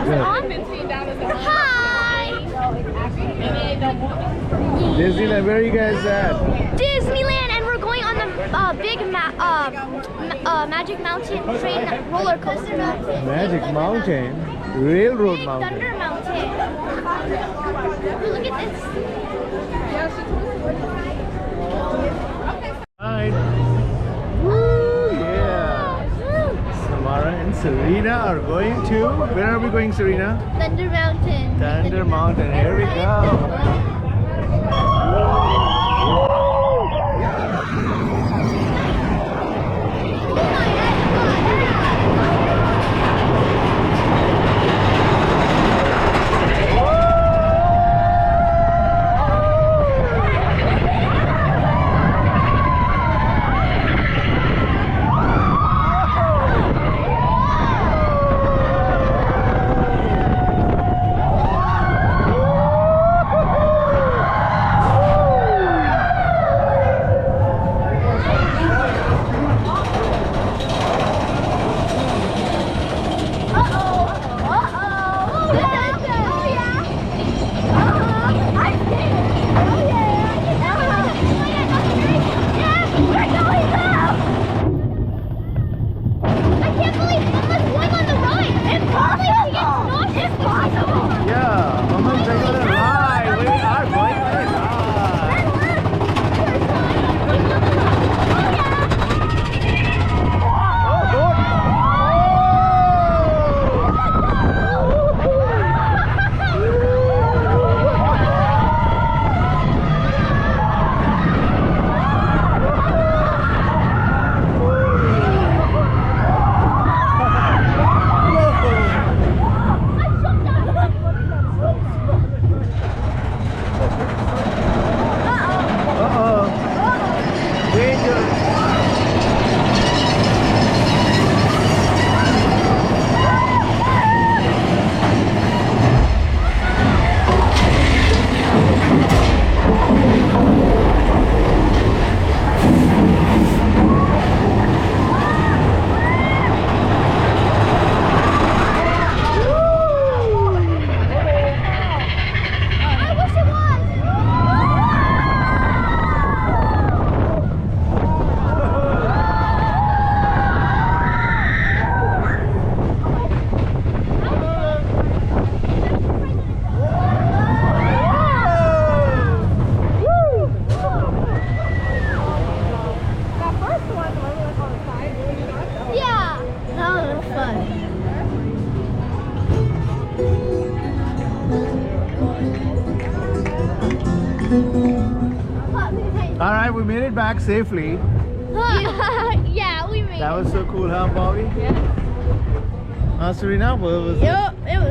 Hi! Disneyland, where are you guys at? Disneyland, and we're going on the big Magic Mountain train roller coaster. Magic Mountain? Railroad Big Mountain. Thunder Mountain. Ooh, look at this. Right. Woo, yeah. Samara and Serena are going to. Where are we going, Serena? Thunder Mountain. Thunder Mountain. Here we go. All right, we made it back safely. Yeah, we made That was so cool, huh, Bobby? it. Yeah. Serena, what was it? It